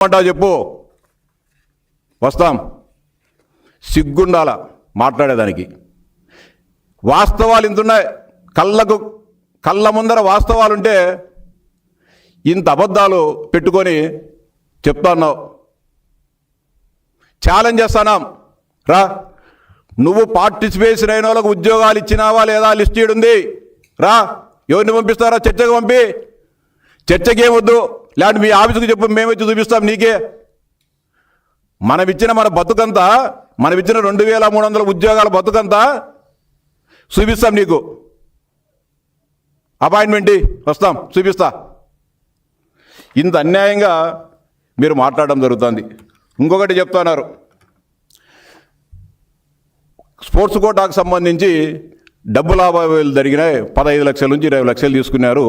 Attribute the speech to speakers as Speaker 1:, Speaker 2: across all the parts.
Speaker 1: అంటావు చెప్పు, వస్తాం. సిగ్గుండాల మాట్లాడేదానికి. వాస్తవాలు ఇంతున్నాయి, కళ్ళ ముందర వాస్తవాలుంటే ఇంత అబద్ధాలు పెట్టుకొని చెప్తున్నావు. ఛాలెంజ్ చేస్తున్నాం, రా. నువ్వు పార్టిసిపేషన్ అయిన వాళ్ళకు ఉద్యోగాలు ఇచ్చినావా లేదా లిస్ట్ ఉంది, రా. ఎవరిని పంపిస్తారా? చర్చకు పంపి. చర్చకి ఏమొద్దు, లేదంటే మీ ఆఫీసుకు చెప్పు, మేము వచ్చి చూపిస్తాం నీకే. మన బతుకంతా, మనమిచ్చిన 2300 ఉద్యోగాల బతుకంతా చూపిస్తాం నీకు. అపాయింట్మెంట్ వస్తాం, చూపిస్తా. ఇంత అన్యాయంగా మీరు మాట్లాడడం జరుగుతుంది. ఇంకొకటి చెప్తున్నారు, స్పోర్ట్స్ కోటాకు సంబంధించి డబ్బు లాభాలు జరిగినాయి. 15 లక్షల నుంచి 20 లక్షలు తీసుకున్నారు.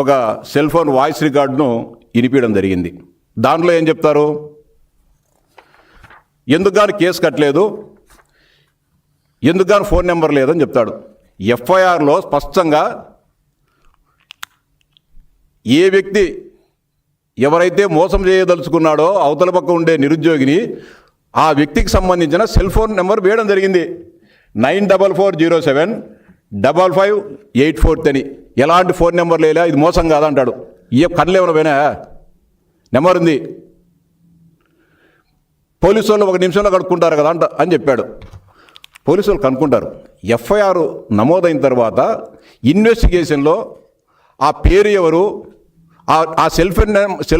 Speaker 1: ఒక సెల్ ఫోన్ వాయిస్ రికార్డును వినిపించడం జరిగింది. దాంట్లో ఏం చెప్తారు? ఎందుకు కానీ కేసు కట్టలేదు, ఎందుకు కానీ ఫోన్ నెంబర్ లేదని చెప్తాడు. ఎఫ్ఐఆర్లో స్పష్టంగా ఏ వ్యక్తి ఎవరైతే మోసం చేయదలుచుకున్నాడో అవతల పక్క ఉండే నిరుద్యోగిని, ఆ వ్యక్తికి సంబంధించిన సెల్ ఫోన్ నెంబర్ వేయడం జరిగింది. 9440755843 అని. ఎలాంటి ఫోన్ నెంబర్ లేదా, ఇది మోసం కాదంటాడు. ఏ కళ్ళు ఏమైనా పోయినా నెంబర్ ఉంది, పోలీసు వాళ్ళు 1 నిమిషంలో కనుక్కుంటారు కదా అని చెప్పాడు. పోలీసు వాళ్ళు కనుక్కుంటారు. ఎఫ్ఐఆర్ నమోదైన తర్వాత ఇన్వెస్టిగేషన్లో ఆ పేరు ఎవరు, ఆ సెల్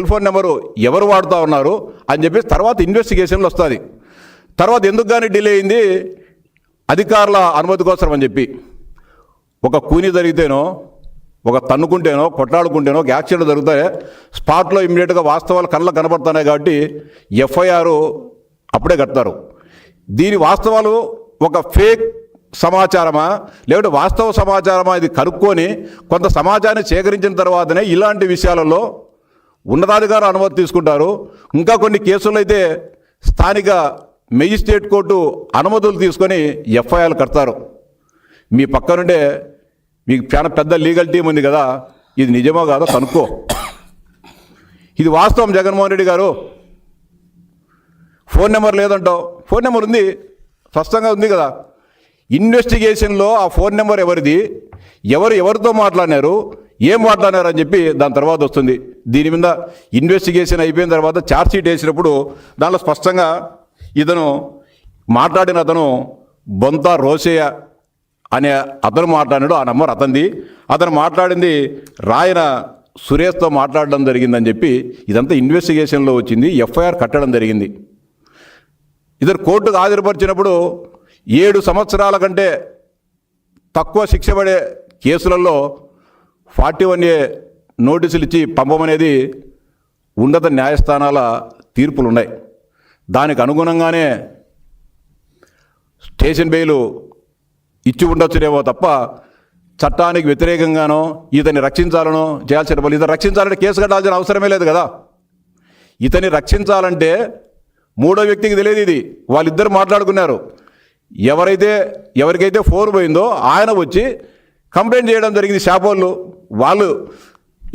Speaker 1: ఫోన్ నెంబరు ఎవరు వాడుతూ ఉన్నారు అని చెప్పి తర్వాత ఇన్వెస్టిగేషన్లో వస్తుంది. తర్వాత ఎందుకు కానీ డిలే అయింది? అధికారుల అనుమతి కోసం అని చెప్పి. ఒక కూని జరిగితేనో, ఒక తన్నుకుంటేనో, కొట్లాడుకుంటేనో, ఒక యాక్సిడెంట్ జరుగుతాయి, స్పాట్లో ఇమ్మీడియట్గా వాస్తవాలు కళ్ళకు కనబడుతున్నాయి కాబట్టి ఎఫ్ఐఆర్ అప్పుడే కడతారు. దీని వాస్తవాలు ఒక ఫేక్ సమాచారమా లేకపోతే వాస్తవ సమాచారమా, ఇది కనుక్కొని కొంత సమాచారాన్ని సేకరించిన తర్వాతనే ఇలాంటి విషయాలలో ఉన్నతాధికారులు అనుమతి తీసుకుంటారు. ఇంకా కొన్ని కేసుల్లో అయితే స్థానిక మెజిస్ట్రేట్ కోర్టు అనుమతులు తీసుకొని ఎఫ్ఐఆర్లు కడతారు. మీ పక్క నుండే మీకు చాలా పెద్ద లీగల్ టీం ఉంది కదా, ఇది నిజమో కాదో కనుక్కో. ఇది వాస్తవం. జగన్మోహన్ రెడ్డి గారు ఫోన్ నెంబర్ లేదంటావు, ఫోన్ నెంబర్ ఉంది, స్పష్టంగా ఉంది కదా. ఇన్వెస్టిగేషన్లో ఆ ఫోన్ నెంబర్ ఎవరిది, ఎవరితో మాట్లాడినారు, ఏం మాట్లాడినారు అని చెప్పి దాని తర్వాత వస్తుంది. దీని మీద ఇన్వెస్టిగేషన్ అయిపోయిన తర్వాత ఛార్జ్షీట్ వేసినప్పుడు దానిలో స్పష్టంగా ఇతను మాట్లాడిన అతను బొంత రోసయ్య అనే అతను మాట్లాడాడు. ఆ నెంబర్ అతనిది. అతను మాట్లాడింది రాయన సురేష్తో మాట్లాడడం జరిగిందని చెప్పి ఇదంతా ఇన్వెస్టిగేషన్లో వచ్చింది. ఎఫ్ఐఆర్ కట్టడం జరిగింది. ఇద్దరు కోర్టుకు హాజరుపరిచినప్పుడు 7 సంవత్సరాల కంటే తక్కువ శిక్ష పడే కేసులలో 41A నోటీసులు ఇచ్చి పంపమనేది ఉన్నత న్యాయస్థానాల తీర్పులు ఉన్నాయి. దానికి అనుగుణంగానే స్టేషన్ బెయిలు ఇచ్చి ఉండొచ్చునేమో తప్ప చట్టానికి వ్యతిరేకంగానో ఇతన్ని రక్షించాలనో చేయాల్సిన పని. ఇతను రక్షించాలంటే కేసు కట్టాల్సిన అవసరమే లేదు కదా. ఇతన్ని రక్షించాలంటే మూడో వ్యక్తికి తెలియదు. ఇది వాళ్ళిద్దరు మాట్లాడుకున్నారు. ఎవరికైతే ఫోన్ పోయిందో ఆయన వచ్చి కంప్లైంట్ చేయడం జరిగింది. షాపోళ్ళు వాళ్ళు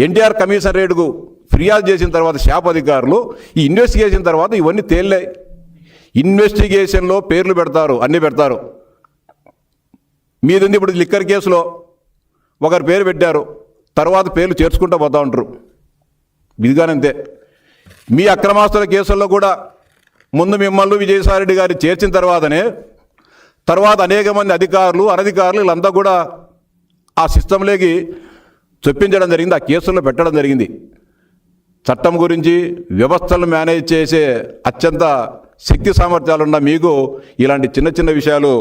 Speaker 1: ఎన్టీఆర్ కమిషనరేట్కు ఫిర్యాదు చేసిన తర్వాత షాప్ అధికారులు ఈ ఇన్వెస్టిగేషన్ తర్వాత ఇవన్నీ తేలినాయి. ఇన్వెస్టిగేషన్లో పేర్లు పెడతారు, అన్నీ పెడతారు. మీది ఇప్పుడు లిక్కర్ కేసులో ఒకరి పేరు పెట్టారు, తర్వాత పేర్లు చేర్చుకుంటూ పోతూ ఉంటారు. ఇదిగానంతే. మీ అక్రమాస్తుల కేసుల్లో కూడా ముందు మిమ్మల్ని విజయసాయిరెడ్డి గారిని చేర్చిన తర్వాత అనేక మంది అధికారులు అనధికారులు వీళ్ళంతా కూడా ఆ సిస్టంలోకి చొప్పించడం జరిగింది, ఆ కేసుల్లో పెట్టడం జరిగింది. చట్టం గురించి వ్యవస్థలను మేనేజ్ చేసే అత్యంత శక్తి సామర్థ్యాలున్న మీకు ఇలాంటి చిన్న చిన్న విషయాలు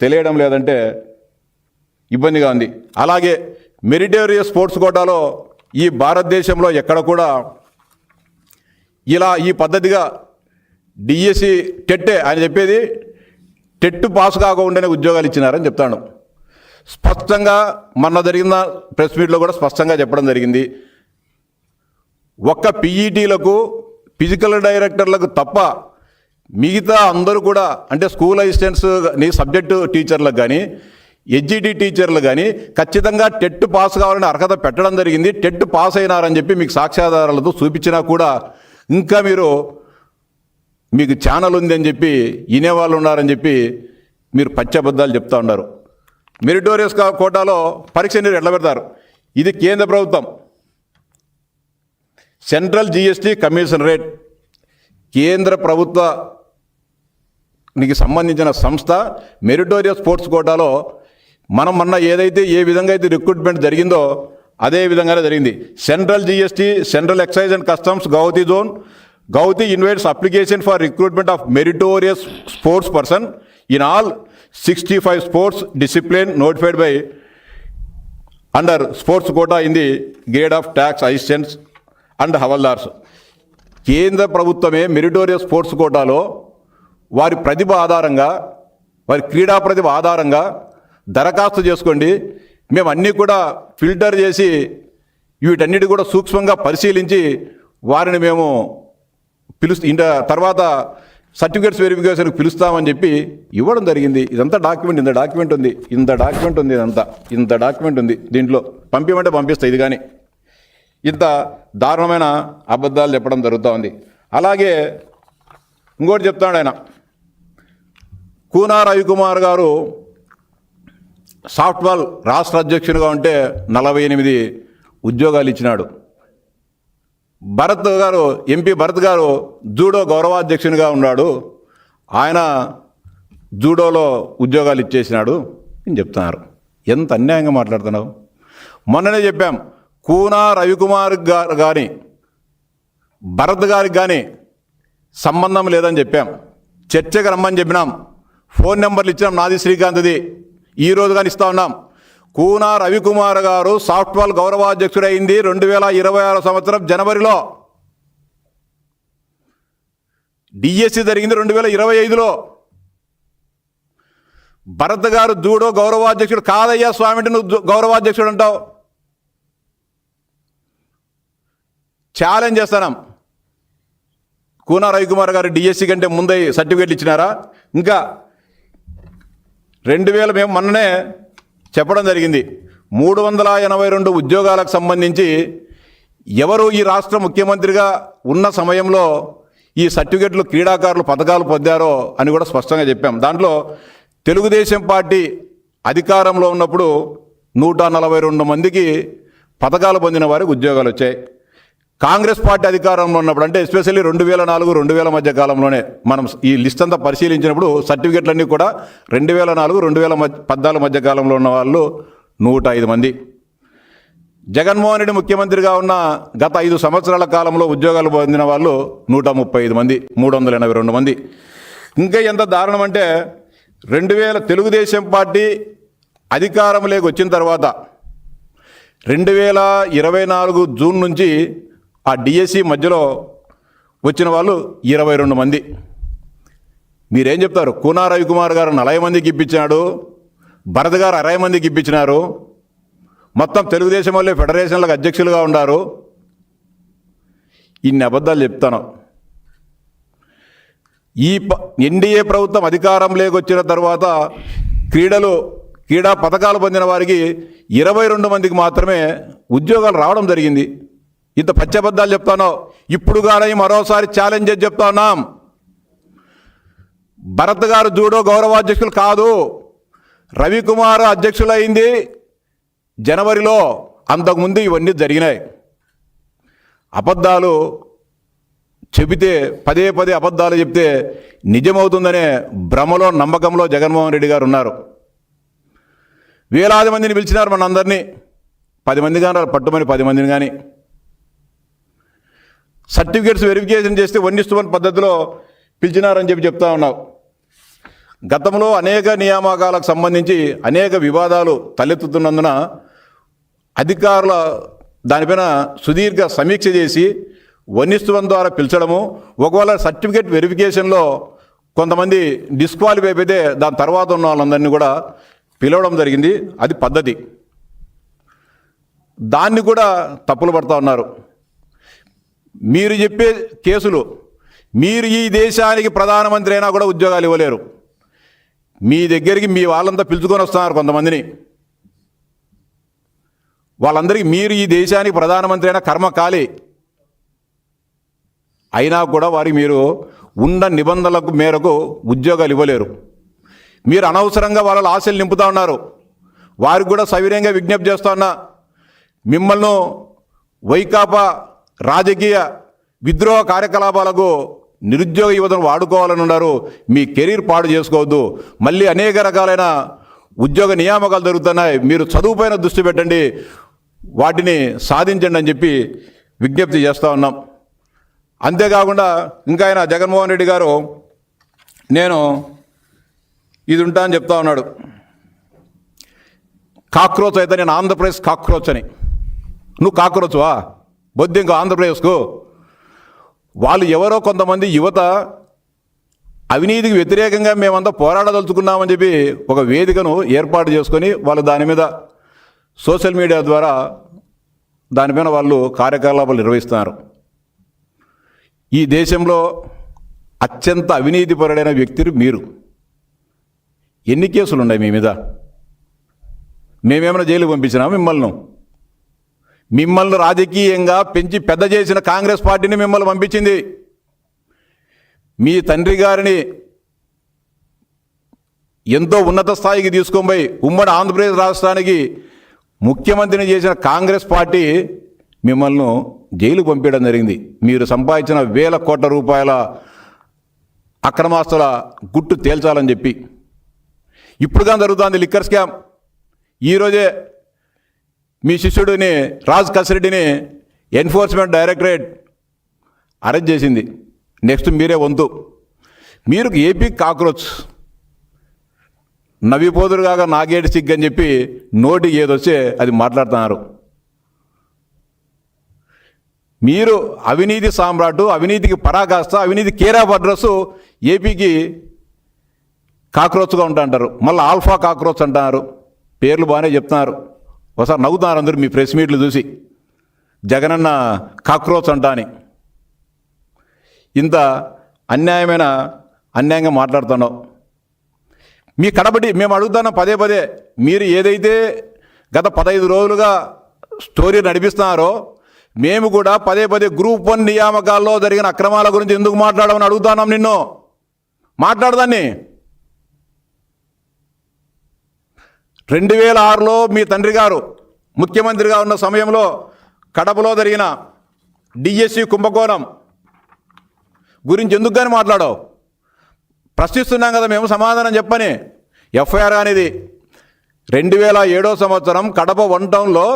Speaker 1: తెలియడం లేదంటే ఇబ్బందిగా ఉంది. అలాగే మెరిటోరియస్ స్పోర్ట్స్ కోటాలో ఈ భారతదేశంలో ఎక్కడ కూడా ఇలా ఈ పద్ధతిగా డిఎస్సి టెట్టే ఆయన చెప్పేది టెట్ పాస్ కాకుండా ఉద్యోగాలు ఇచ్చినారని చెప్తాను. స్పష్టంగా మొన్న జరిగిన ప్రెస్ మీట్లో కూడా స్పష్టంగా చెప్పడం జరిగింది. ఒక్క పీఈటీలకు ఫిజికల్ డైరెక్టర్లకు తప్ప మిగతా అందరూ కూడా, అంటే స్కూల్ అసిస్టెంట్స్ సబ్జెక్టు టీచర్లకు కానీ హెచ్జిటి టీచర్లు కానీ ఖచ్చితంగా టెట్ పాస్ కావాలని అర్హత పెట్టడం జరిగింది. టెట్ పాస్ అయినారని చెప్పి మీకు సాక్ష్యాధారాలతో చూపించినా కూడా ఇంకా మీకు ఛానల్ ఉంది అని చెప్పి వినేవాళ్ళు ఉన్నారని చెప్పి మీరు పచ్చబద్దాలు చెప్తా ఉన్నారు. మెరిటోరియస్ కోటాలో పరీక్ష నీరు ఎట్లా పెడతారు? ఇది కేంద్ర ప్రభుత్వం సెంట్రల్ జిఎస్టీ కమిషనరేట్, కేంద్ర ప్రభుత్వానికి సంబంధించిన సంస్థ. మెరిటోరియస్ స్పోర్ట్స్ కోటాలో మనం మొన్న ఏదైతే ఏ విధంగా అయితే రిక్రూట్మెంట్ జరిగిందో అదే విధంగానే జరిగింది. Central GST, central excise and customs, Guwahati zone. Guwahati invites application for recruitment of meritorious sports person in all 65 sports discipline notified by under sports quota in the grade of tax assistants and havaldars. కేంద్ర ప్రభుత్వమే meritorious sports కోటాలో వారి ప్రతిభ ఆధారంగా, వారి క్రీడా ప్రతిభ ఆధారంగా దరఖాస్తు చేసుకోండి, మేము అన్నీ కూడా ఫిల్టర్ చేసి వీటన్నిటి కూడా సూక్ష్మంగా పరిశీలించి వారిని మేము తర్వాత సర్టిఫికేట్స్ వెరిఫికేషన్కి పిలుస్తామని చెప్పి ఇవ్వడం జరిగింది. ఇదంతా డాక్యుమెంట్, ఇంత డాక్యుమెంట్ ఉంది, ఇంత డాక్యుమెంట్ ఉంది. దీంట్లో పంపించమంటే పంపిస్తాయి. ఇది కానీ ఇంత దారుణమైన అబద్ధాలు చెప్పడం జరుగుతూ ఉంది. అలాగే ఇంకోటి చెప్తాడు ఆయన, కూనా రవికుమార్ గారు సాఫ్ట్బాల్ రాష్ట్ర అధ్యక్షునిగా ఉంటే 48 ఉద్యోగాలు ఇచ్చినాడు. ఎంపీ భరత్ గారు జూడో గౌరవాధ్యక్షునిగా ఉన్నాడు, ఆయన జూడోలో ఉద్యోగాలు ఇచ్చేసినాడు అని చెప్తున్నారు. ఎంత అన్యాయంగా మాట్లాడుతున్నావు. మొన్ననే చెప్పాం, కూనా రవికుమార్ గారు కానీ భరత్ గారికి కానీ సంబంధం లేదని చెప్పాం. చర్చకు రమ్మని చెప్పినాం, ఫోన్ నెంబర్లు ఇచ్చినాం. నాది శ్రీకాంత్ది ఈరోజు కానీ ఇస్తా ఉన్నాం. కూనా రవికుమార్ గారు సాఫ్ట్బాల్ గౌరవాధ్యక్షుడైంది 2026 సంవత్సరం జనవరిలో. డిఎస్సి జరిగింది 2025లో. భరత్ గారు జూడో గౌరవాధ్యక్షుడు కాదయ్యా స్వామి, నువ్వు గౌరవాధ్యక్షుడు అంటావు. ఛాలెంజ్ చేస్తున్నాం. కూనా రవికుమార్ గారు డిఎస్సి కంటే ముందే సర్టిఫికేట్లు ఇచ్చినారా? ఇంకా 2000 మేము మొన్ననే చెప్పడం జరిగింది, 382 ఉద్యోగాలకు సంబంధించి ఎవరు ఈ రాష్ట్ర ముఖ్యమంత్రిగా ఉన్న సమయంలో ఈ సర్టిఫికెట్లు క్రీడాకారులు పథకాలు పొందారో అని కూడా స్పష్టంగా చెప్పాం. దాంట్లో తెలుగుదేశం పార్టీ అధికారంలో ఉన్నప్పుడు 142 మందికి పథకాలు పొందిన వారికి ఉద్యోగాలు వచ్చాయి. కాంగ్రెస్ పార్టీ అధికారంలో ఉన్నప్పుడు, అంటే ఎస్పెషల్లీ 2004, 2000 మధ్య కాలంలోనే మనం ఈ లిస్ట్ అంతా పరిశీలించినప్పుడు సర్టిఫికెట్లన్నీ కూడా 2004, 2014 మధ్య కాలంలో ఉన్న వాళ్ళు 105 మంది. జగన్మోహన్ రెడ్డి ముఖ్యమంత్రిగా ఉన్న గత 5 సంవత్సరాల కాలంలో ఉద్యోగాలు పొందిన వాళ్ళు 135 మంది, 382 మంది. ఇంకా ఎంత దారుణం అంటే, తెలుగుదేశం పార్టీ అధికారంలోకి వచ్చిన తర్వాత 2024 జూన్ నుంచి ఆ డిఎస్సి మధ్యలో వచ్చిన వాళ్ళు 22 మంది. మీరేం చెప్తారు? కూనా రవికుమార్ గారు 40 మందికి ఇప్పించాడు, భరత్ గారు 60 మందికి ఇప్పించినారు. మొత్తం తెలుగుదేశం వాళ్ళే ఫెడరేషన్లకు అధ్యక్షులుగా ఉన్నారు. ఇన్ని అబద్ధాలు చెప్తాను. ఎన్డీఏ ప్రభుత్వం అధికారంలోకి వచ్చిన తర్వాత క్రీడా పథకాలు పొందిన వారికి 22 మందికి మాత్రమే ఉద్యోగాలు రావడం జరిగింది. ఇంత పచ్చబద్ధాలు చెప్తాను. ఇప్పుడు కానీ మరోసారి ఛాలెంజ్ చేసి చెప్తా ఉన్నాం, భరత్ గారు జూడో గౌరవాధ్యక్షులు కాదు, రవికుమార్ అధ్యక్షులైంది జనవరిలో. అంతకుముందు ఇవన్నీ జరిగినాయి. అబద్ధాలు చెబితే పదే అబద్ధాలు చెప్తే నిజమవుతుందనే భ్రమలో, నమ్మకంలో జగన్మోహన్ రెడ్డి గారు ఉన్నారు. వేలాది మందిని పిలిచినారు మన అందరినీ, 10 మంది కానీ పట్టుమని 10 మందిని కానీ సర్టిఫికేట్స్ వెరిఫికేషన్ చేస్తే 1:1 పద్ధతిలో పిలిచినారని చెప్పి చెప్తా ఉన్నావు. గతంలో అనేక నియామకాలకు సంబంధించి అనేక వివాదాలు తలెత్తుతున్నందున అధికారుల దానిపైన సుదీర్ఘ సమీక్ష చేసి 1:1 ద్వారా పిలిచడము, ఒకవేళ సర్టిఫికేట్ వెరిఫికేషన్లో కొంతమంది డిస్క్వాలిఫై అయితే దాని తర్వాత ఉన్న వాళ్ళందరినీ కూడా పిలవడం జరిగింది. అది పద్ధతి. దాన్ని కూడా తప్పులు పడుతూ ఉన్నారు. మీరు చెప్పే కేసులు, మీరు ఈ దేశానికి ప్రధానమంత్రి అయినా కూడా ఉద్యోగాలు ఇవ్వలేరు. మీ దగ్గరికి మీ వాళ్ళంతా పిలుచుకొని వస్తున్నారు కొంతమందిని. వాళ్ళందరికీ మీరు ఈ దేశానికి ప్రధానమంత్రి అయినా కర్మ ఖాళీ. అయినా కూడా వారికి మీరు ఉన్న నిబంధనలకు మేరకు ఉద్యోగాలు ఇవ్వలేరు. మీరు అనవసరంగా వాళ్ళ ఆశలు నింపుతా ఉన్నారు. వారికి కూడా సవినయంగా విజ్ఞప్తి చేస్తా ఉన్నా, మిమ్మల్ని వైకాపా రాజకీయ విద్రోహ కార్యకలాపాలకు నిరుద్యోగ యువతను వాడుకోవాలని ఉన్నారు. మీ కెరీర్ పాడు చేసుకోవద్దు. మళ్ళీ అనేక రకాలైన ఉద్యోగ నియామకాలు జరుగుతున్నాయి. మీరు చదువుపైన దృష్టి పెట్టండి, వాటిని సాధించండి అని చెప్పి విజ్ఞప్తి చేస్తూ ఉన్నాం. అంతేకాకుండా ఇంకా ఆయన జగన్మోహన్ రెడ్డి గారు నేను ఇది ఉంటా అని చెప్తా ఉన్నాడు. కాక్రోచ్ అయితే నేను ఆంధ్రప్రదేశ్ కాక్రోచ్ అని. నువ్వు కాక్రోచ్వా? బొద్దు ఇంకో ఆంధ్రప్రదేశ్కు. వాళ్ళు ఎవరో కొంతమంది యువత అవినీతికి వ్యతిరేకంగా మేమంతా పోరాడదలుచుకున్నామని చెప్పి ఒక వేదికను ఏర్పాటు చేసుకొని వాళ్ళు దాని మీద సోషల్ మీడియా ద్వారా దానిపైన వాళ్ళు కార్యకలాపాలు నిర్వహిస్తున్నారు. ఈ దేశంలో అత్యంత అవినీతిపరుడైన వ్యక్తులు మీరు. ఎన్ని కేసులు ఉన్నాయి మీ మీద? మేమేమైనా జైలుకు పంపించినా మిమ్మల్ని రాజకీయంగా పెంచి పెద్ద చేసిన కాంగ్రెస్ పార్టీని మిమ్మల్ని పంపించింది. మీ తండ్రి గారిని ఎంతో ఉన్నత స్థాయికి తీసుకొని పోయి ఉమ్మడి ఆంధ్రప్రదేశ్ రాష్ట్రానికి ముఖ్యమంత్రిని చేసిన కాంగ్రెస్ పార్టీ మిమ్మల్ని జైలుకు పంపించడం జరిగింది. మీరు సంపాదించిన వేల కోట్ల రూపాయల అక్రమాస్తుల గుట్టు తేల్చాలని చెప్పి. ఇప్పుడుగా జరుగుతుంది లిక్కర్ స్కామ్. ఈరోజే మీ శిష్యుడిని రాజ్ కసిరెడ్డిని ఎన్ఫోర్స్మెంట్ డైరెక్టరేట్ అరెస్ట్ చేసింది. నెక్స్ట్ మీరే వంతు. మీరు ఏపీ కాక్రోచ్, నవ్విపోదురుగా నాగేటి సిగ్గు అని చెప్పి నోటి ఏదొచ్చే అది మాట్లాడుతున్నారు. మీరు అవినీతి సామ్రాటు, అవినీతికి పరాకాష్ట, అవినీతి కేర్ ఆఫ్ అడ్రస్ ఏపీకి కాక్రోచ్గా ఉంటారు. మళ్ళీ ఆల్ఫా కాక్రోచ్ అంటున్నారు. పేర్లు బాగానే చెప్తున్నారు. ఒకసారి నవ్వుతున్నారు అందరూ మీ ప్రెస్ మీట్లు చూసి, జగనన్న కాక్రోచ్ అంటా అని. ఇంత అన్యాయంగా మాట్లాడుతున్నావు. మీ కడబడి మేము అడుగుతున్నాం పదే పదే, మీరు ఏదైతే గత 15 రోజులుగా స్టోరీ నడిపిస్తున్నారో మేము కూడా పదే పదే గ్రూప్ 1 నియామకాల్లో జరిగిన అక్రమాల గురించి ఎందుకు మాట్లాడమని అడుగుతున్నాం. నిన్ను మాట్లాడదాన్ని. 2006లో మీ తండ్రి గారు ముఖ్యమంత్రిగా ఉన్న సమయంలో కడపలో జరిగిన డిఎస్సి కుంభకోణం గురించి ఎందుకు కానీ మాట్లాడావు? ప్రశ్నిస్తున్నాం కదా మేము, సమాధానం చెప్పని. ఎఫ్ఐఆర్ అనేది 2007 సంవత్సరం కడప 1 టౌన్లో